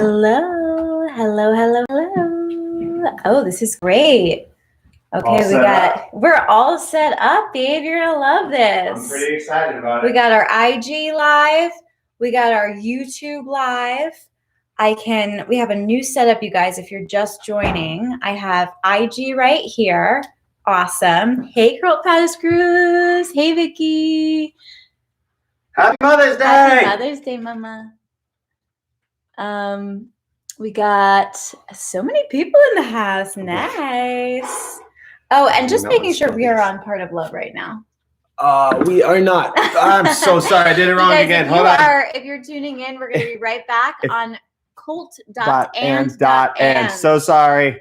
Hello, hello, hello, hello. Oh, this is great. Okay, we're all set up, babe. You're gonna love this. I'm pretty excited about it. We got our IG live, we got our YouTube live. We have a new setup, you guys, if you're just joining. I have IG right here. Awesome. Hey, Colt Cruz. Hey, Vicky. Happy Mother's Day! Happy Mother's Day, Mama. We got so many people in the house. Nice. Oh, and just making sure we are on Part of Love right now. We are not. I'm so sorry. I did it wrong guys, again. Hold on. If you're tuning in, we're going to be right back on Colt.and. So sorry.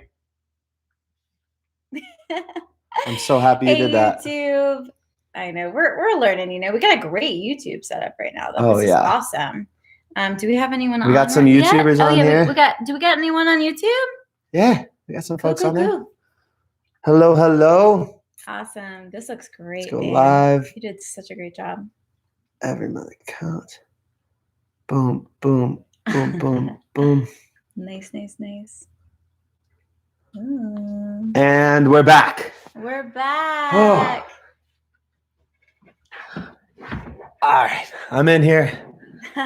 I'm so happy you did that. YouTube. I know. We're learning, We got a great YouTube setup right now, though. This is awesome. Do we have anyone on? We got some YouTubers on here. Do we got anyone on YouTube? Yeah, we got some folks on there. Hello, hello. Awesome. This looks great. Let's go live. You did such a great job. Every mother count. Boom, boom, boom, boom, boom. Nice. And we're back. We're back. Oh. All right, I'm in here. We're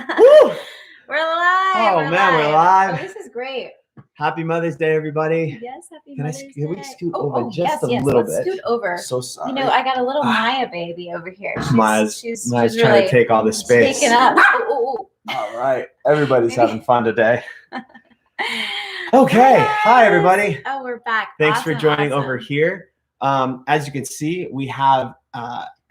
live. We're live. Oh, this is great. Happy Mother's Day, everybody. Yes, happy Mother's Day. Can we scoot over just a little bit? Let's scoot over. So sorry. I got a little Maya baby over here. Maya's trying to take all the space. Taking up. All right. Everybody's having fun today. Okay. Hi, everybody. Oh, we're back. Thanks for joining over here. As you can see, we have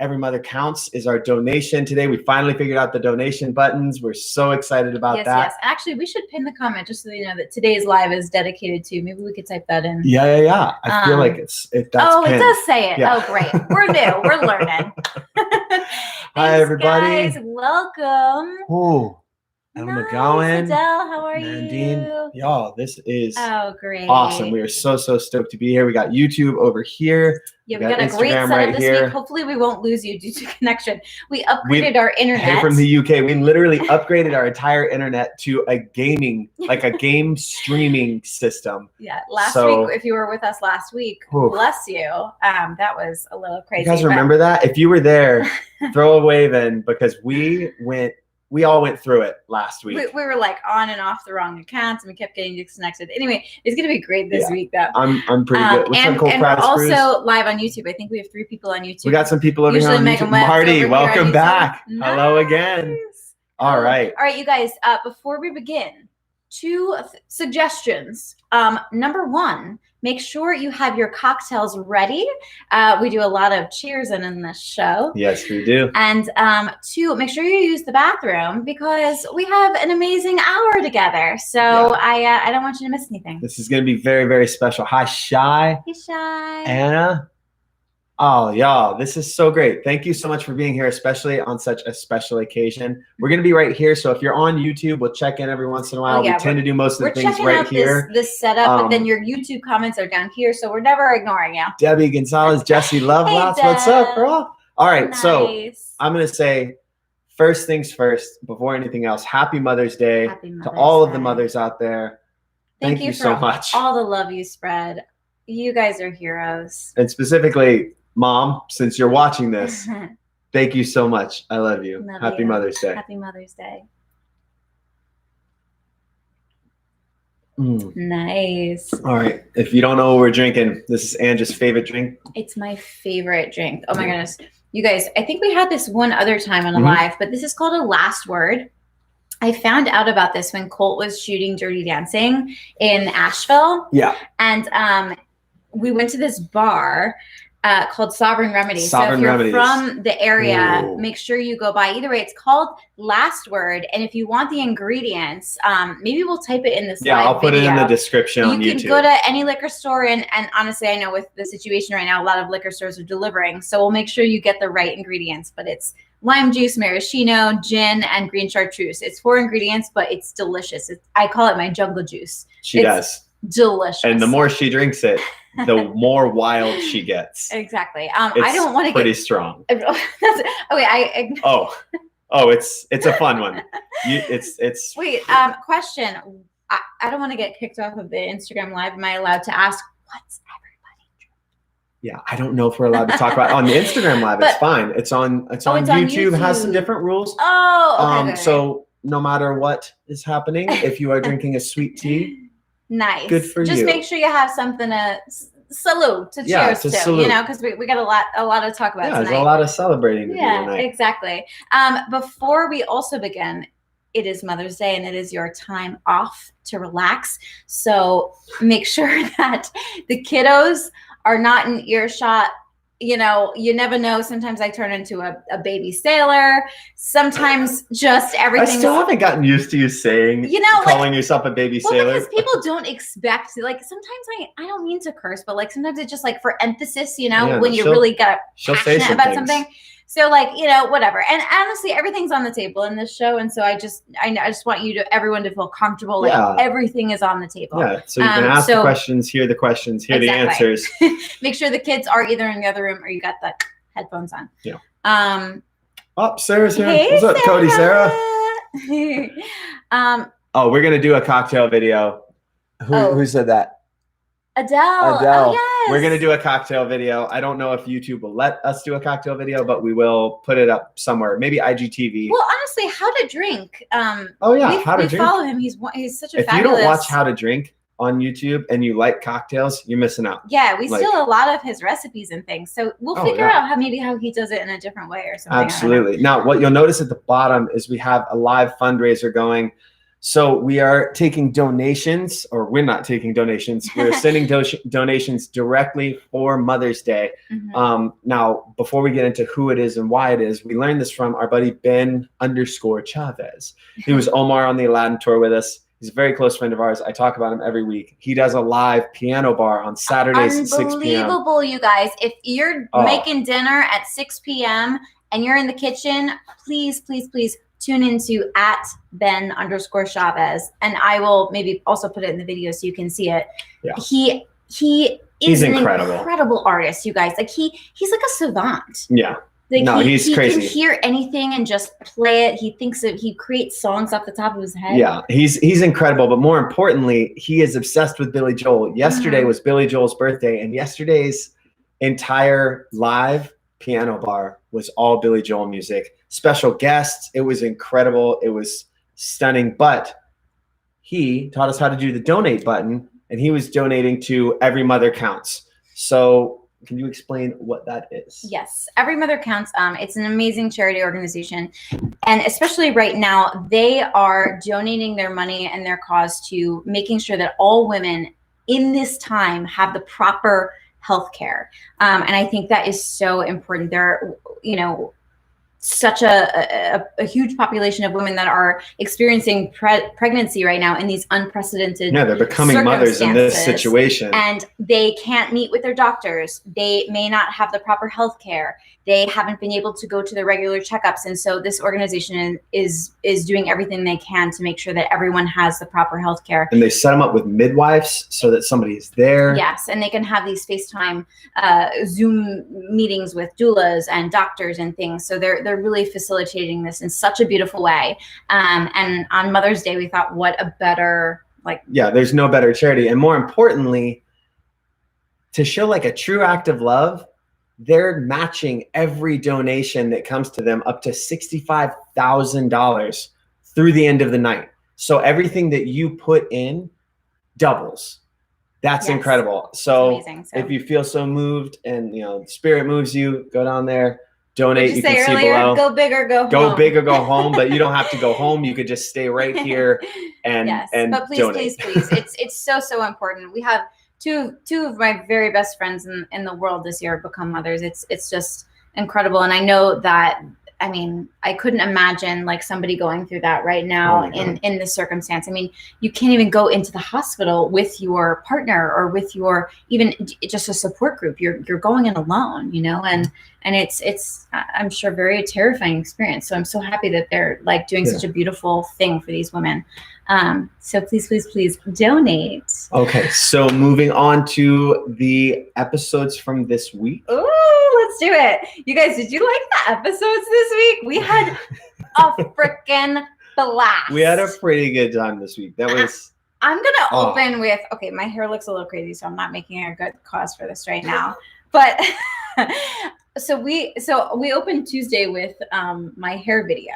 Every Mother Counts is our donation today. We finally figured out the donation buttons. We're so excited about that. Yes. Actually, we should pin the comment just so you know that today's live is dedicated to. Maybe we could type that in. Yeah. I feel like that's pinned. It does say it. Yeah. Oh, great. We're new. We're learning. Hi, everybody. Guys, welcome. Oh, Emma McGowan. Adele, how are Nandine. you? Y'all, this is great. Awesome. We are so stoked to be here. We got YouTube over here. Yeah, we got a great setup this week. Hopefully we won't lose you due to connection. We upgraded our internet. Hey, from the UK. We literally upgraded our entire internet to a gaming, like a game streaming system. Yeah, last week, if you were with us last week, bless you. That was a little crazy. You guys remember that? If you were there, throw a wave in because we all went through it last week. We were like on and off the wrong accounts and we kept getting disconnected. Anyway, it's going to be great this week though. I'm pretty good. And also live on YouTube. I think we have 3 people on YouTube. We got some people over here on YouTube. Marty, welcome back. Nice. Hello again. All right. All right, you guys, before we begin, 2 suggestions. Number 1, make sure you have your cocktails ready. We do a lot of cheers in this show. Yes, we do. And 2, make sure you use the bathroom because we have an amazing hour together. So I don't want you to miss anything. This is going to be very, very special. Hi, Shy. Hey, Shy. Anna. Oh, y'all, this is so great. Thank you so much for being here, especially on such a special occasion. We're going to be right here. So if you're on YouTube, we'll check in every once in a while. We tend to do most of the things right here. This setup, but then your YouTube comments are down here. So we're never ignoring you. Debbie Gonzalez, Jesse Lovelots. Hey, what's up, girl? All right. Nice. So I'm going to say first things first, before anything else, happy Mother's Day to all of the mothers out there. Thank you so much. All the love you spread. You guys are heroes. And specifically, Mom, since you're watching this, thank you so much. I love you. Happy Mother's Day. Happy Mother's Day. Nice. All right. If you don't know what we're drinking, this is Angie's favorite drink. It's my favorite drink. Oh my goodness. You guys, I think we had this one other time on a live, but this is called a Last Word. I found out about this when Colt was shooting Dirty Dancing in Asheville. Yeah. And we went to this bar called Sovereign Remedies. So if you're from the area, make sure you go by. Either way, it's called Last Word. And if you want the ingredients, maybe we'll type it in this live I'll put it in the description on YouTube. You can go to any liquor store. And honestly, I know with the situation right now, a lot of liquor stores are delivering. So we'll make sure you get the right ingredients. But it's lime juice, maraschino, gin, and green chartreuse. It's 4 ingredients, but it's delicious. I call it my jungle juice. She does. Delicious. And the more she drinks it, the more wild she gets. Exactly. I don't want to get pretty strong. Okay. Oh, it's a fun one. Wait. Question. I don't want to get kicked off of the Instagram Live. Am I allowed to ask what's everybody drinking? Yeah, I don't know if we're allowed to talk about it. On the Instagram Live. It's fine. It's on YouTube. It has some different rules. Oh, okay. So no matter what is happening, if you are drinking a sweet tea, nice. Good for you. Just make sure you have something to salute, to cheers to, salute. Because we got a lot to talk about tonight. There's a lot of celebrating to do tonight. Exactly. Before we also begin, it is Mother's Day and it is your time off to relax. So make sure that the kiddos are not in earshot. You never know. Sometimes I turn into a baby sailor. Sometimes just everything. I still haven't gotten used to you saying, calling yourself a baby sailor. Because people don't expect, sometimes I don't mean to curse, but sometimes it's just for emphasis, when you really got passionate about something. So whatever. And honestly, everything's on the table in this show. And so I just want everyone to feel comfortable. Everything is on the table. Yeah. So you can ask the questions, hear the questions, hear the answers. Make sure the kids are either in the other room or you got the headphones on. Yeah. Sarah's here. Hey, what's up, Sarah. Cody, Sarah? We're going to do a cocktail video. Who said that? Adele. Oh, yes. We're going to do a cocktail video. I don't know if YouTube will let us do a cocktail video, but we will put it up somewhere. Maybe IGTV. Well, honestly, How to Drink. How to Drink. We follow him. He's such a fabulous. If you don't watch How to Drink on YouTube and you like cocktails, you're missing out. Yeah, we steal a lot of his recipes and things. So we'll figure out how he does it in a different way or something. Absolutely. Now, what you'll notice at the bottom is we have a live fundraiser going. So we are taking donations, or we're not taking donations. We're sending donations directly for Mother's Day. Mm-hmm. Now, before we get into who it is and why it is, we learned this from our buddy Ben_Chavez. He was Omar on the Aladdin tour with us. He's a very close friend of ours. I talk about him every week. He does a live piano bar on Saturdays at 6 p.m. Unbelievable, you guys. If you're making dinner at 6 p.m. and you're in the kitchen, please, please, please tune into @Ben_Chavez. And I will maybe also put it in the video so you can see it. Yeah. He's an incredible artist, you guys. He's like a savant. Yeah. He's crazy. He can hear anything and just play it. He creates songs off the top of his head. Yeah, he's incredible. But more importantly, he is obsessed with Billy Joel. Yesterday was Billy Joel's birthday, and yesterday's entire live piano bar was all Billy Joel music. Special guests. It was incredible. It was stunning. But he taught us how to do the donate button, and he was donating to Every Mother Counts. So can you explain what that is? Yes, Every Mother Counts. It's an amazing charity organization. And especially right now, they are donating their money and their cause to making sure that all women in this time have the proper health care. And I think that is so important. There are, such a huge population of women that are experiencing pregnancy right now in these unprecedented they're becoming mothers in this situation. And they can't meet with their doctors. They may not have the proper health care. They haven't been able to go to their regular checkups. And so this organization is doing everything they can to make sure that everyone has the proper health care. And they set them up with midwives so that somebody's there. Yes, and they can have these FaceTime Zoom meetings with doulas and doctors and things. So they're really facilitating this in such a beautiful way. And on Mother's Day, we thought, what a better there's no better charity. And more importantly, to show a true act of love, they're matching every donation that comes to them up to $65,000 through the end of the night. So everything that you put in doubles. That's incredible. So if you feel so moved and spirit moves you, go down there, donate. You can see below. Go big or go home. Go big or go home, but you don't have to go home. You could just stay right here and but please, donate. please. It's so important. We have two of my very best friends in the world this year have become mothers. It's just incredible. And I know that, I couldn't imagine somebody going through that right now in this circumstance. You can't even go into the hospital with your partner or with your, even just a support group. You're going in alone, and it's I'm sure very terrifying experience. So I'm so happy that they're doing such a beautiful thing for these women. So please donate. Okay, so moving on to the episodes from this week. Ooh, let's do it. You guys, did you like the episodes this week? We had a freaking blast. We had a pretty good time this week. That was I'm gonna open with, okay, my hair looks a little crazy, so I'm not making a good cause for this right now. But so we opened Tuesday with my hair video.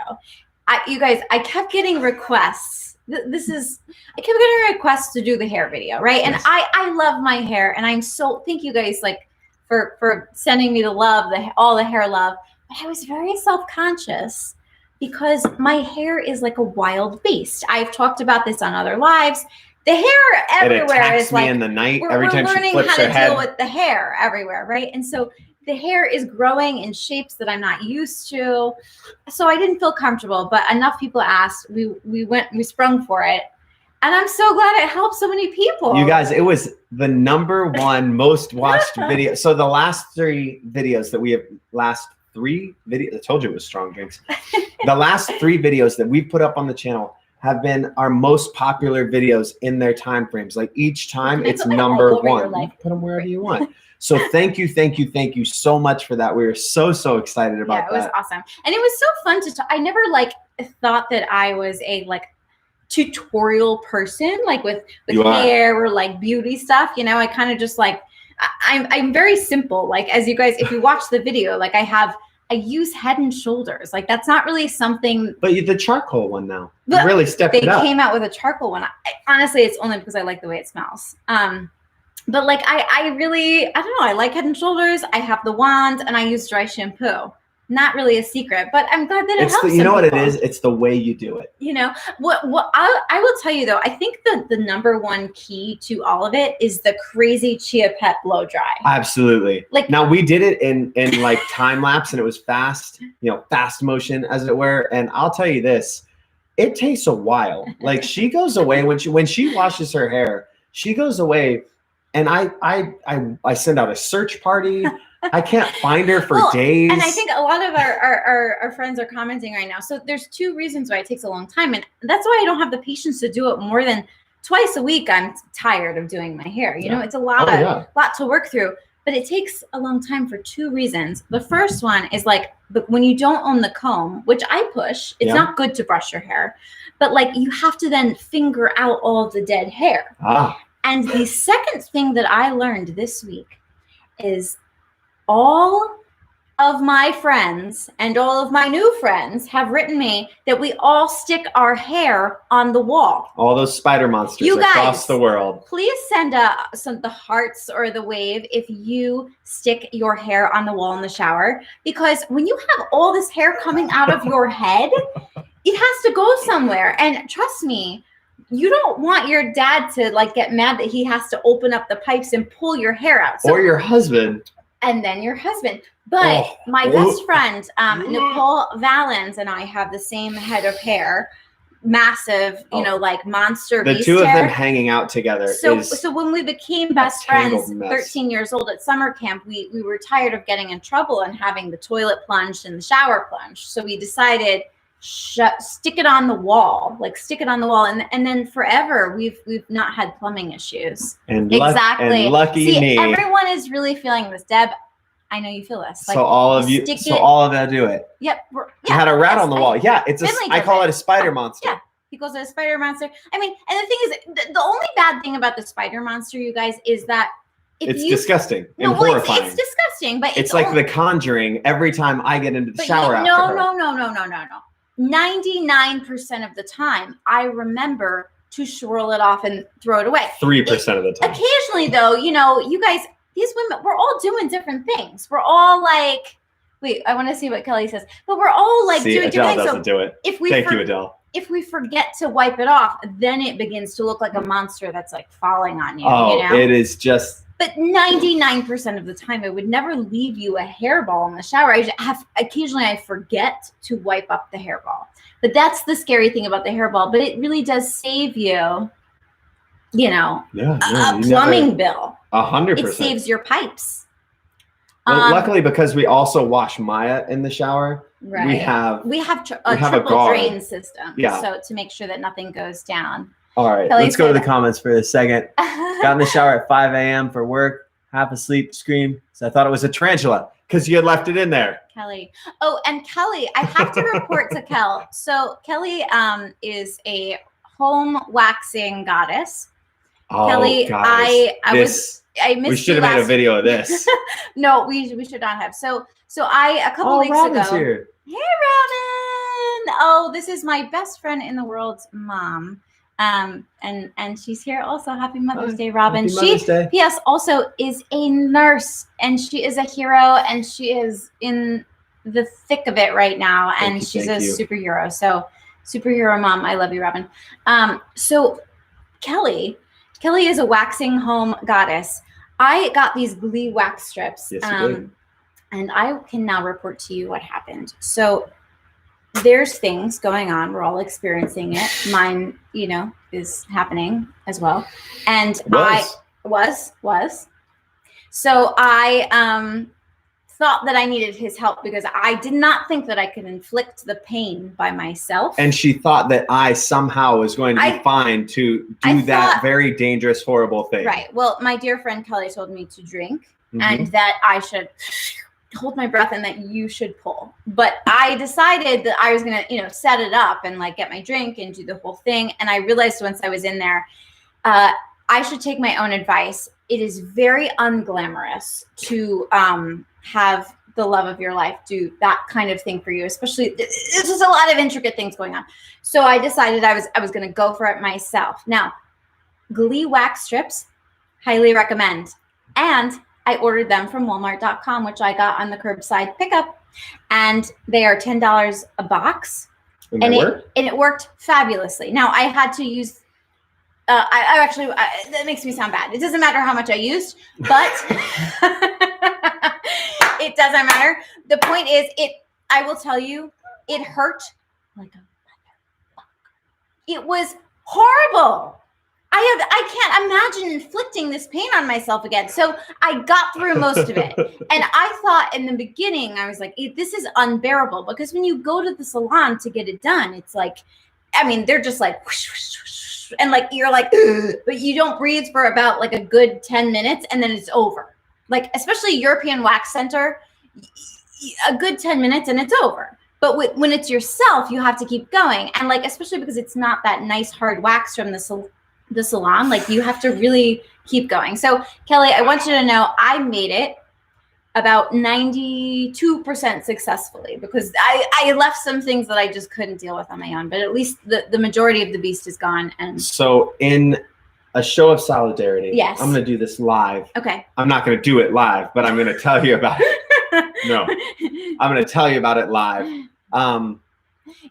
You guys, I kept getting requests. I kept getting requests to do the hair video, right? Yes. And I love my hair, and thank you guys like for sending me the love, all the hair love. But I was very self-conscious because my hair is like a wild beast. I've talked about this on other lives. The hair everywhere is like, in the night we're every time learning she flips how her to head. deal with the hair everywhere, right? And so the hair is growing in shapes that I'm not used to. So I didn't feel comfortable, but enough people asked. We sprung for it. And I'm so glad it helped so many people. You guys, it was the #1 most watched video. So the last 3 videos that we have, I told you it was strong drinks. The last 3 videos that we put up on the channel have been our most popular videos in their time frames. Like each time it's #1. You put them wherever you want. So thank you so much for that. We were so excited about that. Yeah, it was awesome. And it was so fun to talk. I never thought that I was a tutorial person, like with hair or like beauty stuff. You know, I kind of just like, I'm very simple. Like, as you guys, if you watch the video, like I use Head and Shoulders. Like that's not really something. But the charcoal one now, you really stepped it up. They came out with a charcoal one. Honestly, it's only because I like the way it smells. But like I don't know. I like Head and Shoulders. I have the wand and I use dry shampoo. Not really a secret, but I'm glad that it helps. You know what it is? It's the way you do it. You know what I will tell you though. I think the #1 key to all of it is the crazy Chia Pet blow dry. Absolutely. Like now we did it in like time lapse and it was fast, fast motion as it were. And I'll tell you this, it takes a while. Like she goes away when she washes her hair, she goes away. And I send out a search party. I can't find her for days. And I think a lot of our friends are commenting right now. So there's 2 reasons why it takes a long time. And that's why I don't have the patience to do it more than twice a week. I'm tired of doing my hair. You know, it's a lot to work through. But it takes a long time for 2 reasons. The first one is like, but when you don't own the comb, which I push, it's not good to brush your hair. But like you have to then finger out all of the dead hair. And the second thing that I learned this week is all of my friends and all of my new friends have written me that we all stick our hair on the wall. All those spider monsters across the world. Please send the hearts or the wave if you stick your hair on the wall in the shower. Because when you have all this hair coming out of your head, it has to go somewhere. And trust me, you don't want your dad to like get mad that he has to open up the pipes and pull your hair out. Or your husband. And then your husband. But my best friend, Nicole Valens, and I have the same head of hair. Massive, like monster the beast 2 of hair. them hanging out together. So when we became best friends, 13 years old at summer camp, we were tired of getting in trouble and having the toilet plunged and the shower plunged. So we decided stick it on the wall, and then forever we've not had plumbing issues. And lucky me. Everyone is really feeling this. Deb, I know you feel this. Like, so all of them do it. Yep. You had a rat on the wall. Yeah, I call it a spider monster. Yeah, he calls it a spider monster. I mean, and the thing is, the only bad thing about the spider monster, you guys, is that it's disgusting and horrifying. It's disgusting, but it's like The Conjuring. Every time I get into the shower after her. No. 99% of the time, I remember to swirl it off and throw it away. 3% of the time. Occasionally, though, you guys, these women, we're all doing different things. We're all like, wait, I want to see what Kelly says. But we're all like doing Adele different things. Do it. Thank you, Adele. If we forget to wipe it off, then it begins to look like a monster that's like falling on you. It is just. But 99% of the time, I would never leave you a hairball in the shower. Occasionally I forget to wipe up the hairball. But that's the scary thing about the hairball. But it really does save you, a plumbing bill. 100%. It saves your pipes. Well, luckily, because we also wash Maya in the shower, right. we have a triple drain system. Yeah. So to make sure that nothing goes down. All right, let's go to the comments for a second. Got in the shower at 5 a.m. for work, half asleep, scream. So I thought it was a tarantula because you had left it in there. Kelly. Oh, and Kelly, I have to report to Kel. So Kelly is a home waxing goddess. Oh, Kelly, guys, I missed we should have made a video of this. No, we should not have. So a couple weeks Robin's ago. Here. Hey, Robin. Oh, this is my best friend in the world's mom. And she's here also. Happy Mother's Day, Robin. Happy Mother's Day. P.S. also is a nurse, and she is a hero, and she is in the thick of it right now, and she's a superhero. So superhero mom. I love you, Robin. So Kelly is a waxing home goddess. I got these Glee wax strips. Yes, you did. And I can now report to you what happened. So there's things going on. We're all experiencing it. Mine, is happening as well. And So I thought that I needed his help because I did not think that I could inflict the pain by myself. And she thought that I somehow was going to be fine to do that very dangerous, horrible thing. Right. Well, my dear friend Kelly told me to drink and that I should hold my breath and that you should pull. But I decided that I was going to, set it up and like get my drink and do the whole thing. And I realized once I was in there, I should take my own advice. It is very unglamorous to have the love of your life do that kind of thing for you, especially there's just a lot of intricate things going on. So I decided I was going to go for it myself. Now, Glee wax strips, highly recommend. And I ordered them from Walmart.com, which I got on the curbside pickup, and they are $10 a box. And it worked fabulously. Now I had to use. That makes me sound bad. It doesn't matter how much I used, but it doesn't matter. The point is, I will tell you, it hurt like a motherfucker. It was horrible. I can't imagine inflicting this pain on myself again. So I got through most of it. And I thought in the beginning, I was like, this is unbearable, because when you go to the salon to get it done, it's like, they're just like, whoosh, whoosh, whoosh, and like, you're like, but you don't breathe for about like a good 10 minutes and then it's over. Like, especially European Wax Center, a good 10 minutes and it's over. But when it's yourself, you have to keep going. And like, especially because it's not that nice hard wax from the salon, like you have to really keep going. So Kelly, I want you to know I made it about 92% successfully, because I left some things that I just couldn't deal with on my own, but at least the majority of the beast is gone. And so in a show of solidarity, yes, I'm going to do this live. Okay. I'm not going to do it live, but I'm going to tell you about it. No, I'm going to tell you about it live.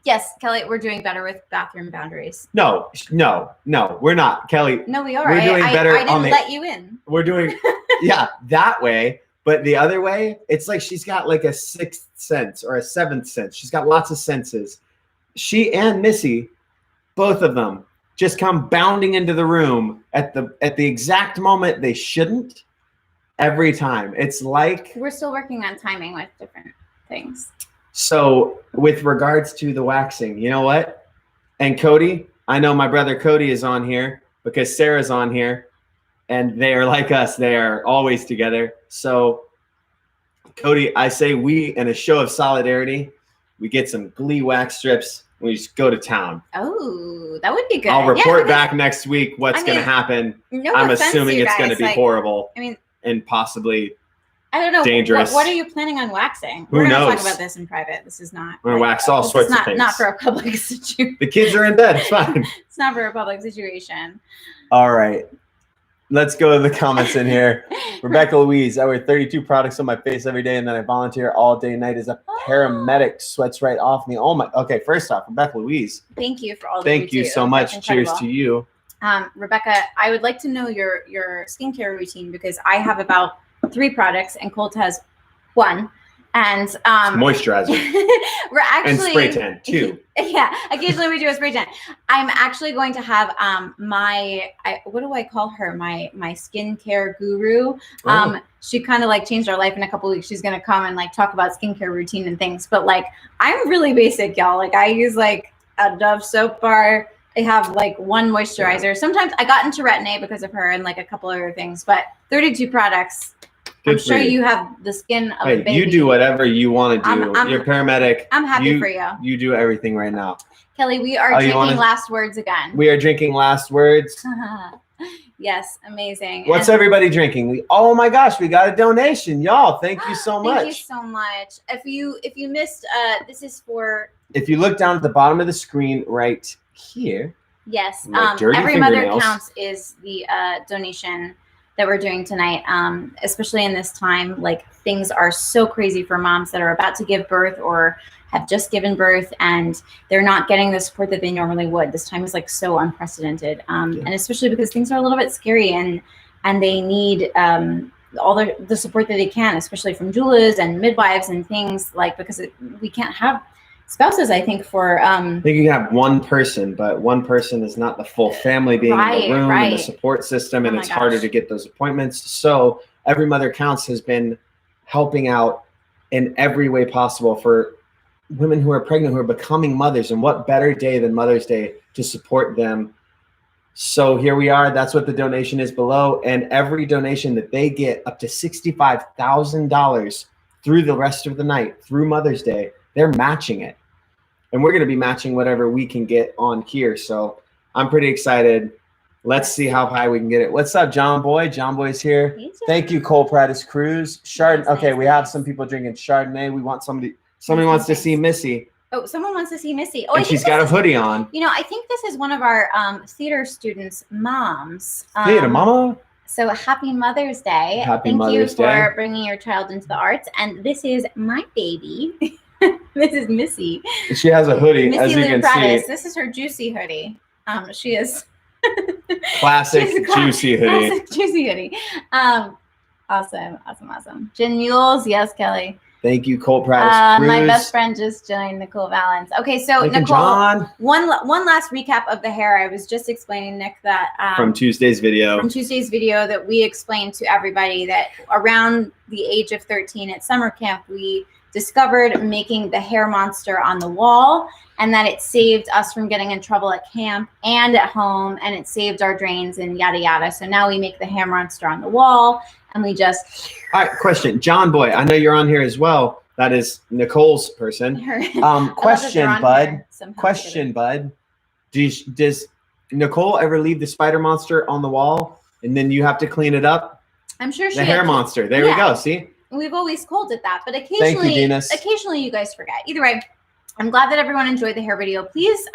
Yes, Kelly, we're doing better with bathroom boundaries. No, we're not, Kelly. No, we are. We're doing better. I didn't let you in. We're doing, that way. But the other way, it's like she's got like a sixth sense or a seventh sense. She's got lots of senses. She and Missy, both of them, just come bounding into the room at the exact moment they shouldn't. Every time. It's like we're still working on timing with different things. So with regards to the waxing, you know what? And Cody, I know my brother Cody is on here because Sarah's on here, and they are like us. They are always together. So Cody, I say we, in a show of solidarity, we get some Glee wax strips. We just go to town. Oh, that would be good. I'll report back next week what's going to happen. No, I'm assuming it's going to be horrible. And possibly I don't know. Dangerous. What are you planning on waxing? We're going to talk about this in private. This is not. We're going to wax all sorts of things. Not for a public situation. The kids are in bed. It's fine. It's not for a public situation. All right. Let's go to the comments in here. Rebecca Louise, I wear 32 products on my face every day, and then I volunteer all day and night as a paramedic. Sweats right off me. Oh my. Okay, first off, Rebecca Louise. Thank you for all that Thank you so much. Cheers to you. Rebecca, I would like to know your skincare routine, because I have about 3 products and Colt has 1. And moisturizer. We're actually and spray tan too. Yeah, occasionally we do a spray tan. I'm actually going to have what do I call her? My skincare guru. She kind of like changed our life in a couple weeks. She's gonna come and like talk about skincare routine and things. But like I'm really basic, y'all. Like I use like a Dove soap bar. I have like 1 moisturizer. Sometimes I got into Retin-A because of her and like a couple other things. But 32 products. I'm sure you have the skin of a baby. You do whatever you want to do. You're a paramedic. I'm happy for you. You do everything right now. Kelly, we are drinking last words again. We are drinking last words. Yes, amazing. What's everybody drinking? Oh my gosh, we got a donation. Y'all, thank you so much. Thank you so much. If you missed, this is for... If you look down at the bottom of the screen right here. Yes, Every Mother Counts is the donation that we're doing tonight, especially in this time. Like, things are so crazy for moms that are about to give birth or have just given birth, and they're not getting the support that they normally would. This time is like so unprecedented, and especially because things are a little bit scary, and they need all the support that they can, especially from doulas and midwives and things, like, because we can't have spouses, I think, for I think you can have one person, but one person is not the full family being in the room and the support system, and it's harder to get those appointments. So Every Mother Counts has been helping out in every way possible for women who are pregnant, who are becoming mothers, and what better day than Mother's Day to support them. So here we are. That's what the donation is below, and every donation that they get, up to $65,000 through the rest of the night, through Mother's Day, they're matching it. And we're going to be matching whatever we can get on here. So I'm pretty excited. Let's see how high we can get it. What's up, John Boy? John Boy's here. Thank you, Cole Prattis Cruz. Okay, we have some people drinking Chardonnay. We want somebody wants to see Missy. Oh, someone wants to see Missy. Oh, and she's got a hoodie on. You know, I think this is one of our theater students' moms. Theater mama? So happy Mother's Day. Thank you for bringing your child into the arts. And this is my baby. This is Missy. She has a hoodie, Missy, as you can see. This is her juicy hoodie. She is classic juicy hoodie. Classic juicy hoodie. Awesome. Jen Mules, yes, Kelly. Thank you, Colt Prattis Cruz. My best friend just joined, Nicole Valens. Okay, so Nicole, John. One last recap of the hair. I was just explaining, Nick, that from Tuesday's video. That we explained to everybody that around the age of 13 at summer camp, we discovered making the hair monster on the wall, and that it saved us from getting in trouble at camp and at home, and it saved our drains and yada yada. So now we make the hair monster on the wall, and we just... All right, question. John Boy, I know you're on here as well. That is Nicole's person. Question, bud. Does Nicole ever leave the spider monster on the wall, and then you have to clean it up? I'm sure she The hair monster. There we go. See? We've always called it that, but occasionally you guys forget. Either way, I'm glad that everyone enjoyed the hair video. Please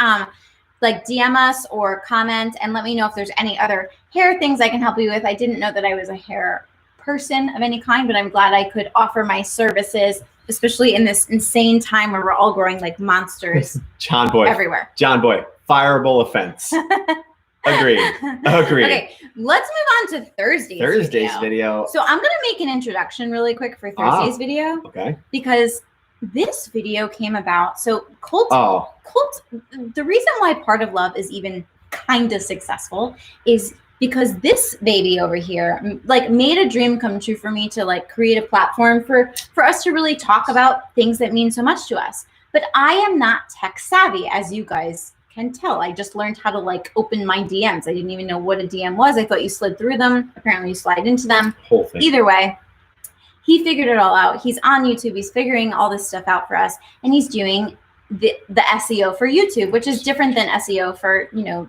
like DM us or comment and let me know if there's any other hair things I can help you with. I didn't know that I was a hair person of any kind, but I'm glad I could offer my services, especially in this insane time where we're all growing like monsters. John Boy everywhere. John Boy, fireable offense. Agreed. Okay, let's move on to Thursday's video. So I'm going to make an introduction really quick for Thursday's video. Okay. Because this video came about. So Colt, the reason why Part of Love is even kind of successful is because this baby over here like made a dream come true for me to like create a platform for us to really talk about things that mean so much to us. But I am not tech savvy, as you guys can tell. I just learned how to like open my DMs. I didn't even know what a DM was. I thought you slid through them. Apparently you slide into them. Whole thing. Either way, he figured it all out. He's on YouTube. He's figuring all this stuff out for us. And he's doing the SEO for YouTube, which is different than SEO for, you know,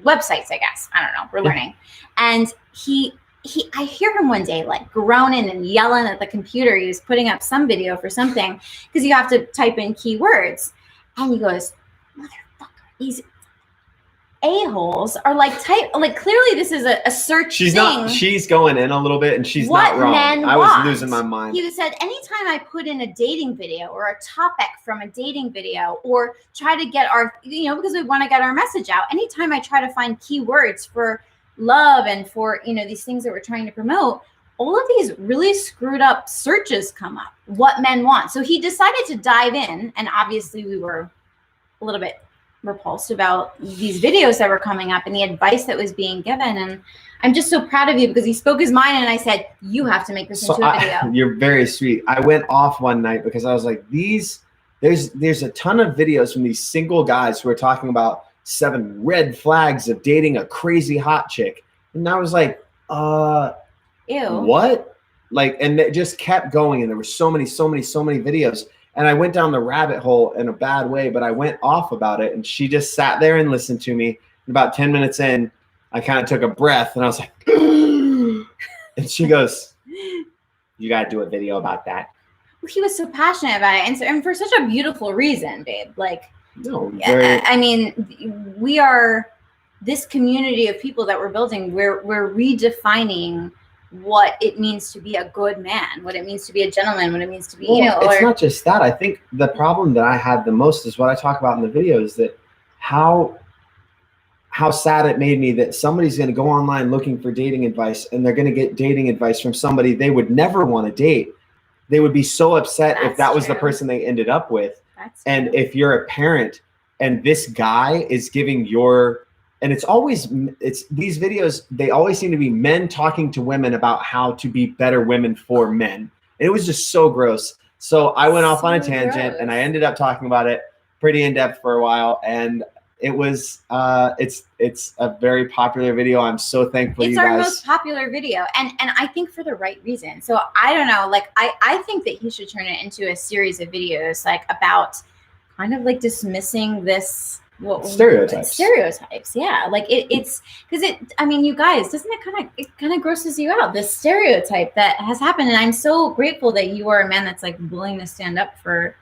websites, I guess. I don't know. We're learning. And I hear him one day like groaning and yelling at the computer. He was putting up some video for something because you have to type in keywords. And he goes, these a-holes are like clearly this is a search thing. She's going in a little bit and she's not wrong. I was losing my mind. He said anytime I put in a dating video or a topic from a dating video or try to get our, you know, because we want to get our message out, anytime I try to find keywords for love and for, you know, these things that we're trying to promote, all of these really screwed up searches come up, what men want. So he decided to dive in, and obviously we were a little bit repulsed about these videos that were coming up and the advice that was being given. And I'm just so proud of you because he spoke his mind, and I said, you have to make this into a video. You're very sweet. I went off one night because I was like, there's a ton of videos from these single guys who are talking about 7 red flags of dating a crazy hot chick. And I was like, ew. What? Like, and it just kept going. And there were so many videos. And I went down the rabbit hole in a bad way, but I went off about it. And she just sat there and listened to me. And about 10 minutes in, I kind of took a breath and I was like, and she goes, you got to do a video about that. Well, he was so passionate about it. And for such a beautiful reason, babe. Like, no, I mean, we are this community of people that we're building. We're redefining what it means to be a good man, what it means to be a gentleman, what it means to be, it's not just that. I think the problem that I had the most is what I talk about in the video is that how sad it made me that somebody's going to go online looking for dating advice and they're going to get dating advice from somebody they would never want to date. They would be so upset if that was the person they ended up with. And if you're a parent and this guy is giving and it's these videos, they always seem to be men talking to women about how to be better women for men. And it was just so gross. So I went off on a tangent and I ended up talking about it pretty in depth for a while. And it was, it's a very popular video. I'm so thankful you guys. It's our most popular video. And I think for the right reason. So I don't know, like, I think that he should turn it into a series of videos, like about kind of like dismissing this, stereotypes. Yeah. Like it's because I mean, you guys, doesn't it kind of grosses you out, this stereotype that has happened. And I'm so grateful that you are a man that's like willing to stand up for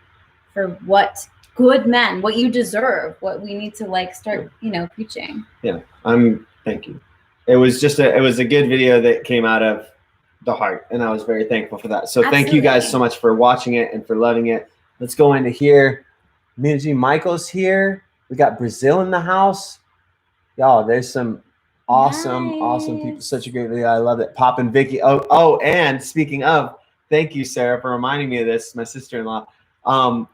what good men, what you deserve, what we need to like start, preaching. Yeah. Thank you. It was a good video that came out of the heart. And I was very thankful for that. So Thank you guys so much for watching it and for loving it. Let's go into here. Minji Michael's here. We got Brazil in the house. Y'all, there's some awesome people. Such a great video. I love it. Pop and Vicky. Oh, and speaking of, thank you, Sarah, for reminding me of this. My sister-in-law.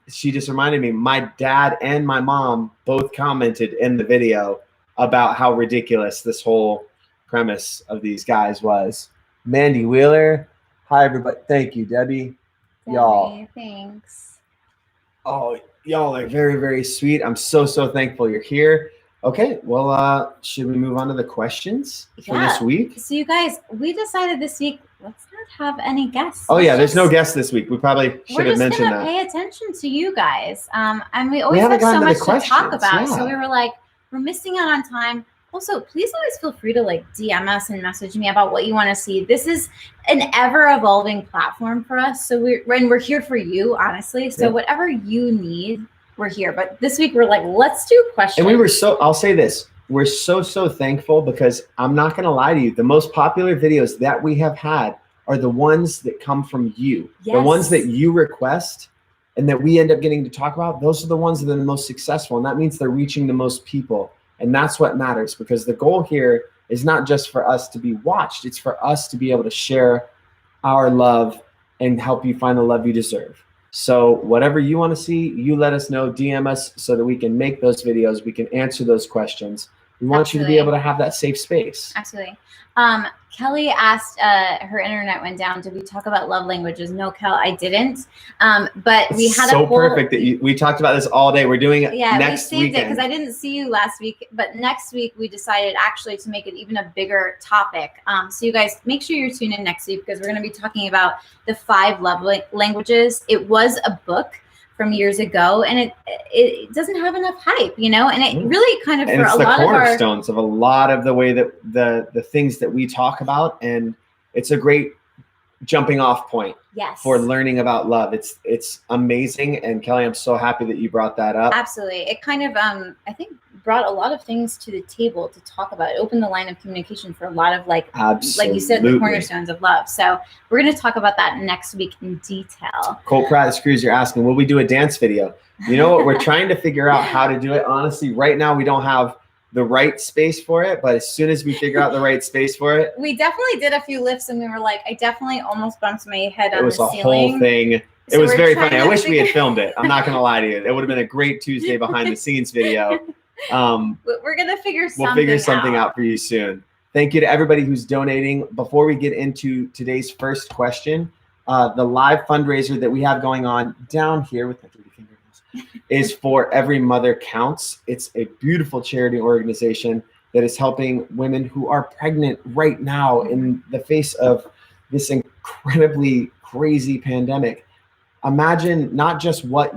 She just reminded me, my dad and my mom both commented in the video about how ridiculous this whole premise of these guys was. Mandy Wheeler. Hi, everybody. Thank you, Debbie. Y'all. Thanks. Oh, y'all are very, very sweet. I'm so thankful you're here. Okay, well, should we move on to the questions for this week? So you guys, we decided this week, let's not have any guests. Oh, yeah, there's no guests this week. We probably should have mentioned that. We're just going to pay attention to you guys. And we always have so much to talk about. Yeah. So we were like, we're missing out on time. Also, please always feel free to like DM us and message me about what you want to see. This is an ever-evolving platform for us. So we're here for you, honestly. So whatever you need, we're here. But this week we're like, let's do questions. And I'll say this. We're so thankful because I'm not going to lie to you. The most popular videos that we have had are the ones that come from you. Yes. The ones that you request and that we end up getting to talk about. Those are the ones that are the most successful. And that means they're reaching the most people. And that's what matters, because the goal here is not just for us to be watched. It's for us to be able to share our love and help you find the love you deserve. So whatever you want to see, you let us know, DM us so that we can make those videos. We can answer those questions. We want you to be able to have that safe space. Absolutely. Kelly asked, her internet went down. Did we talk about love languages? No, Kel, I didn't. But we had so perfect that we talked about this all day. We're doing it next week. We saved it because I didn't see you last week. But next week we decided actually to make it even a bigger topic. So you guys make sure you tune in next week because we're going to be talking about the 5 love languages. It was a book from years ago, and it doesn't have enough hype, and it really kind of, and it's the cornerstones of a lot of the way that the things that we talk about, and it's a great jumping off point for learning about love. It's amazing, and Kelly, I'm so happy that you brought that up. Absolutely. It kind of I think brought a lot of things to the table to talk about. It opened the line of communication for a lot of like you said, the cornerstones of love. So we're going to talk about that next week in detail. Colt Pratt Screws, you're asking, will we do a dance video? You know what? We're trying to figure out how to do it. Honestly, right now we don't have the right space for it, but as soon as we figure out the right space for it. We definitely did a few lifts and we were like, I definitely almost bumped my head on the ceiling. It was a whole thing. So it was very funny. I wish we had filmed it. I'm not going to lie to you. It would have been a great Tuesday behind the scenes video. We're gonna figure something out for you soon. Thank you to everybody who's donating. Before we get into today's first question, the live fundraiser that we have going on down here with my 3 fingers is for Every Mother Counts. It's a beautiful charity organization that is helping women who are pregnant right now in the face of this incredibly crazy pandemic. imagine not just what